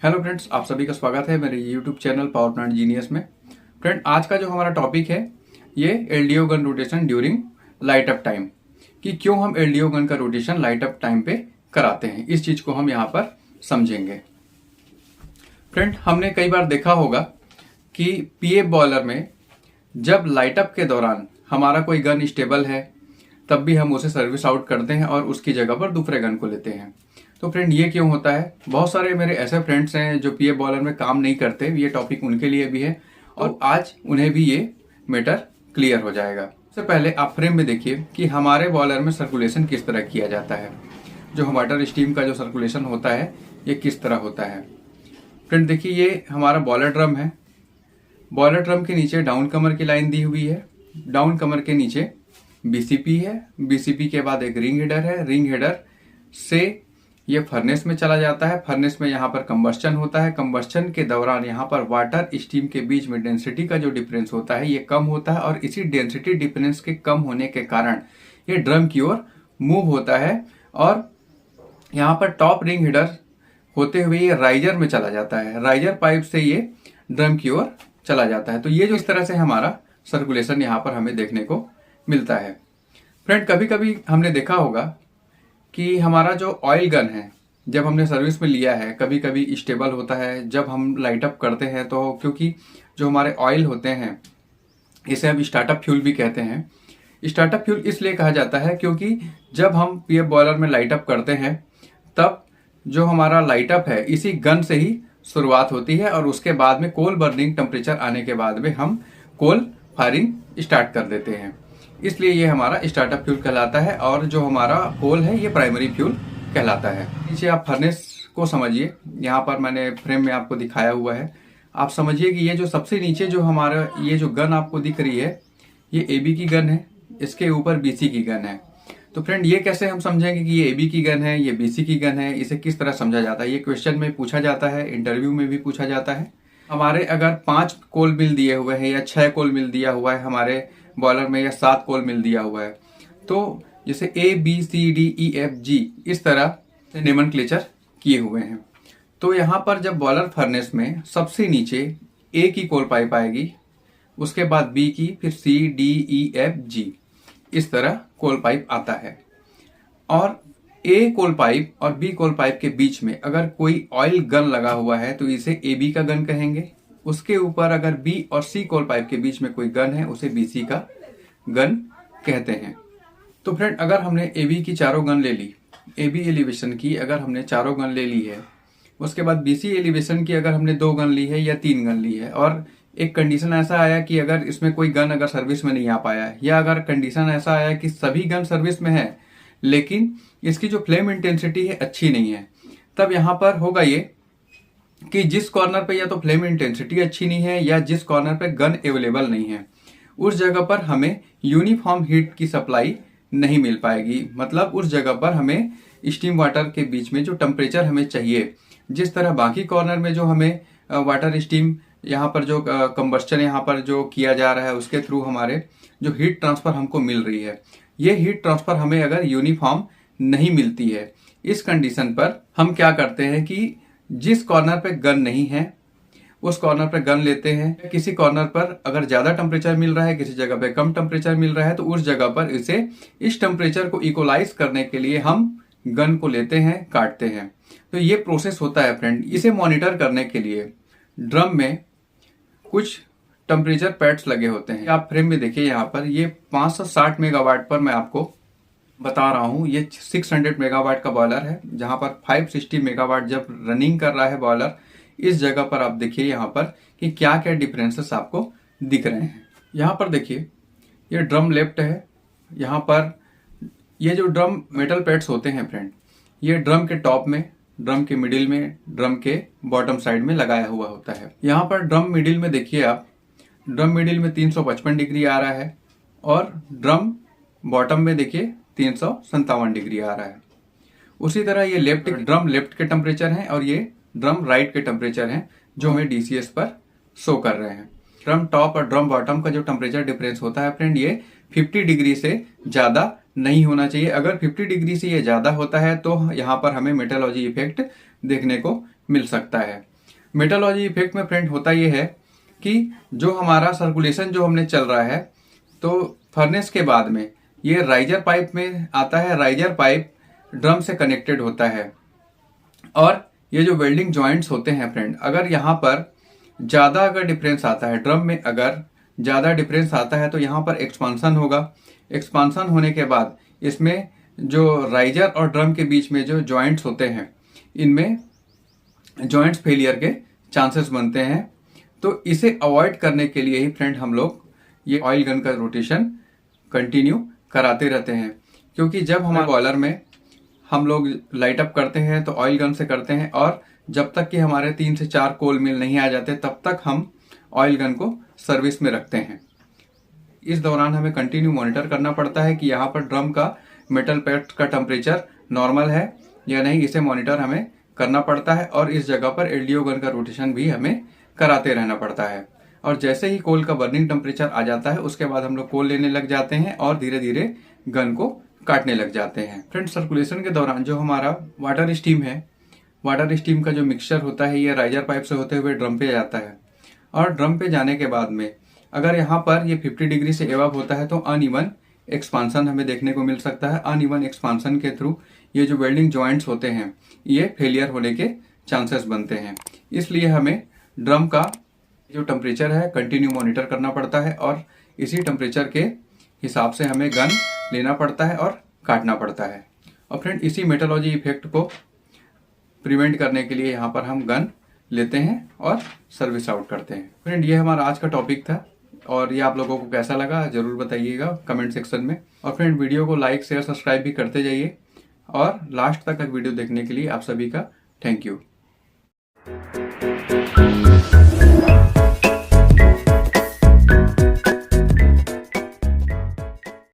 Hello friends, आप सभी का स्वागत है मेरे YouTube channel power plant genius में। फ्रेंड, आज का जो हमारा टॉपिक है ये LDO gun rotation during light up time, कि क्यों हम एलडीओ गन का रोटेशन लाइट अप टाइम पे कराते हैं, इस चीज को हम यहाँ पर समझेंगे। फ्रेंड, हमने कई बार देखा होगा कि पीएफ बॉयलर में जब लाइट अप के दौरान हमारा कोई गन स्टेबल है तब भी हम उसे सर्विस आउट करते हैं और उसकी जगह पर दूसरे गन को लेते हैं। तो फ्रेंड, ये क्यों होता है? बहुत सारे मेरे ऐसे फ्रेंड्स हैं जो पीएफ बॉयलर में काम नहीं करते, ये टॉपिक उनके लिए भी है और आज उन्हें भी ये मैटर क्लियर हो जाएगा। सबसे पहले आप फ्रेम में देखिए कि हमारे बॉयलर में सर्कुलेशन किस तरह किया जाता है। जो वाटर स्टीम का जो सर्कुलेशन होता है ये किस तरह होता है। फ्रेंड देखिए, ये हमारा बॉयलर ड्रम है। बॉयलर ड्रम के नीचे डाउन कमर की लाइन दी हुई है। डाउन कमर के नीचे बीसीपी है। बीसीपी के बाद एक रिंग हेडर है। रिंग हेडर से ये फर्नेस में चला जाता है। फर्नेस में यहाँ पर कंबस्चन होता है। कंबस्चन के दौरान यहाँ पर वाटर स्टीम के बीच में डेंसिटी का जो डिफरेंस होता है ये कम होता है और इसी डेंसिटी डिफरेंस के कम होने के कारण ये ड्रम की ओर मूव होता है और यहाँ पर टॉप रिंग हेडर होते हुए ये राइजर में चला जाता है। राइजर पाइप से ये ड्रम की ओर चला जाता है। तो ये जो इस तरह से हमारा सर्कुलेशन यहाँ पर हमें देखने को मिलता है। फ्रेंड, कभी कभी हमने देखा होगा कि हमारा जो ऑयल गन है जब हमने सर्विस में लिया है कभी कभी स्टेबल होता है। जब हम लाइट अप करते हैं तो क्योंकि जो हमारे ऑयल होते हैं इसे हम स्टार्टअप फ्यूल भी कहते हैं। स्टार्टअप फ्यूल इसलिए कहा जाता है क्योंकि जब हम पीएफ बॉयलर में लाइट अप करते हैं तब जो हमारा लाइट अप है इसी गन से ही शुरुआत होती है और उसके बाद में कोल बर्निंग टेम्परेचर आने के बाद में हम कोल फायरिंग स्टार्ट कर देते हैं। इसलिए ये हमारा स्टार्टअप फ्यूल कहलाता है और जो हमारा कोल है ये प्राइमरी फ्यूल कहलाता है। नीचे आप फर्नेस को समझिए, यहाँ पर मैंने फ्रेम में आपको दिखाया हुआ है। आप समझिए कि ये जो सबसे नीचे जो हमारा ये जो गन आपको दिख रही है ये एबी की गन है, इसके ऊपर बीसी की गन है। तो फ्रेंड, ये कैसे हम समझेंगे कि ये एबी की गन है, ये बीसी की गन है? इसे किस तरह समझा जाता है? ये क्वेश्चन में पूछा जाता है, इंटरव्यू में भी पूछा जाता है। हमारे अगर 5 कोल मिल दिए हुए हैं या 6 कोल मिल दिया हुआ है हमारे बॉयलर में या 7 कोल मिल दिया हुआ है, तो जैसे A B C D E F G इस तरह से नोमेनक्लेचर किए हुए हैं। तो यहाँ पर जब बॉयलर फर्नेस में सबसे नीचे ए की कोल पाइप आएगी, उसके बाद बी की, फिर सी डी ई एफ जी इस तरह कोल पाइप आता है और ए कोल पाइप और बी कोल पाइप के बीच में अगर कोई ऑयल गन लगा हुआ है तो इसे ए बी का गन कहेंगे। उसके ऊपर अगर बी और सी कोल पाइप के बीच में कोई गन है उसे बीसी का गन कहते हैं। तो फ्रेंड, अगर हमने एबी की चारों गन ले ली, एबी एलिवेशन की अगर हमने चारों गन ले ली है, उसके बाद बीसी एलिवेशन की अगर हमने 2 गन ली है या 3 गन ली है और एक कंडीशन ऐसा आया कि अगर इसमें कोई गन अगर सर्विस में नहीं आ पाया है या अगर कंडीशन ऐसा आया कि सभी गन सर्विस में है लेकिन इसकी जो फ्लेम इंटेंसिटी है अच्छी नहीं है, तब यहां पर होगा ये कि जिस कॉर्नर पे या तो फ्लेम इंटेंसिटी अच्छी नहीं है या जिस कॉर्नर पे गन अवेलेबल नहीं है उस जगह पर हमें यूनिफॉर्म हीट की सप्लाई नहीं मिल पाएगी। मतलब उस जगह पर हमें स्टीम वाटर के बीच में जो टेम्परेचर हमें चाहिए, जिस तरह बाकी कॉर्नर में जो हमें वाटर स्टीम यहाँ पर जो कंबस्चन यहाँ पर जो किया जा रहा है उसके थ्रू हमारे जो हीट ट्रांसफर हमको मिल रही है, ये हीट ट्रांसफर हमें अगर यूनिफॉर्म नहीं मिलती है, इस कंडीशन पर हम क्या करते हैं कि जिस कॉर्नर पे गन नहीं है उस कॉर्नर पे गन लेते हैं। किसी कॉर्नर पर अगर ज्यादा टेम्परेचर मिल रहा है, किसी जगह पे कम टेम्परेचर मिल रहा है, तो उस जगह पर इसे इस टेम्परेचर को इक्वलाइज करने के लिए हम गन को लेते हैं, काटते हैं। तो ये प्रोसेस होता है फ्रेंड। इसे मॉनिटर करने के लिए ड्रम में कुछ टेम्परेचर पैड्स लगे होते हैं। आप फ्रेम में देखिए, यहाँ पर ये 560 मेगावाट पर मैं आपको बता रहा हूँ। ये 600 मेगावाट का बॉयलर है जहां पर 560 मेगावाट जब रनिंग कर रहा है बॉयलर। इस जगह पर आप देखिए यहाँ पर कि क्या क्या डिफरेंसेस आपको दिख रहे हैं। यहाँ पर देखिए, ये ड्रम लेफ्ट है। यहाँ पर ये जो ड्रम मेटल पैड्स होते हैं फ्रेंड, ये ड्रम के टॉप में, ड्रम के मिडिल में, ड्रम के बॉटम साइड में लगाया हुआ होता है। यहाँ पर ड्रम मिडिल में देखिए आप, ड्रम मिडिल में 355 डिग्री आ रहा है और ड्रम बॉटम में देखिए 357 डिग्री आ रहा है। उसी तरह ये लेफ्ट ड्रम लेफ्ट के टेम्परेचर हैं और ये ड्रम राइट के टेम्परेचर हैं जो हमें डीसीएस पर शो कर रहे हैं। ड्रम टॉप और ड्रम बॉटम का जो टेम्परेचर डिफरेंस होता है फ्रेंड, ये 50 डिग्री से ज्यादा नहीं होना चाहिए। अगर 50 डिग्री से ये ज्यादा होता है तो यहाँ पर हमें मेटालॉजी इफेक्ट देखने को मिल सकता है। मेटलॉजी इफेक्ट में फ्रेंड होता ये है कि जो हमारा सर्कुलेशन जो हमने चल रहा है, तो फर्नेस के बाद में ये राइजर पाइप में आता है। राइजर पाइप ड्रम से कनेक्टेड होता है और ये जो वेल्डिंग जॉइंट्स होते हैं फ्रेंड, अगर यहाँ पर ज़्यादा अगर डिफरेंस आता है, ड्रम में अगर ज़्यादा डिफरेंस आता है तो यहाँ पर एक्सपांसन होगा। एक्सपांसन होने के बाद इसमें जो राइजर और ड्रम के बीच में जो जॉइंट्स होते हैं, इनमें जॉइंट्स फेलियर के चांसेस बनते हैं। तो इसे अवॉइड करने के लिए ही फ्रेंड हम लोग ये ऑयल गन का रोटेशन कंटिन्यू कराते रहते हैं, क्योंकि जब हमारे बॉयलर में हम लोग लाइट अप करते हैं तो ऑयल गन से करते हैं, और जब तक कि हमारे 3 से 4 कोल मिल नहीं आ जाते तब तक हम ऑयल गन को सर्विस में रखते हैं। इस दौरान हमें कंटिन्यू मॉनिटर करना पड़ता है कि यहाँ पर ड्रम का मेटल पैड का टेम्परेचर नॉर्मल है या नहीं, इसे मॉनिटर हमें करना पड़ता है। और इस जगह पर एलडीओ गन का रोटेशन भी हमें कराते रहना पड़ता है। और जैसे ही कोल का बर्निंग टेम्परेचर आ जाता है उसके बाद हम लोग कोल लेने लग जाते हैं और धीरे धीरे गन को काटने लग जाते हैं। फ्रेंड, सर्कुलेशन के दौरान जो हमारा वाटर स्टीम है, वाटर स्टीम का जो मिक्सचर होता है ये राइजर पाइप से होते हुए ड्रम पे जाता है। और ड्रम पे जाने के बाद में अगर यहाँ पर ये 50 डिग्री से एबव होता है तो अनइवन एक्सपांसन हमें देखने को मिल सकता है। अनइवन एक्सपांसन के थ्रू ये जो वेल्डिंग जॉइंट्स होते हैं ये फेलियर होने के चांसेस बनते हैं। इसलिए हमें ड्रम का जो टेम्परेचर है कंटिन्यू मॉनिटर करना पड़ता है और इसी टेम्परेचर के हिसाब से हमें गन लेना पड़ता है और काटना पड़ता है। और फ्रेंड, इसी मेटलॉजी इफेक्ट को प्रिवेंट करने के लिए यहाँ पर हम गन लेते हैं और सर्विस आउट करते हैं। फ्रेंड, ये हमारा आज का टॉपिक था और ये आप लोगों को कैसा लगा जरूर बताइएगा कमेंट सेक्शन में। और फ्रेंड, वीडियो को लाइक शेयर सब्सक्राइब भी करते जाइए और लास्ट तक वीडियो देखने के लिए आप सभी का थैंक यू।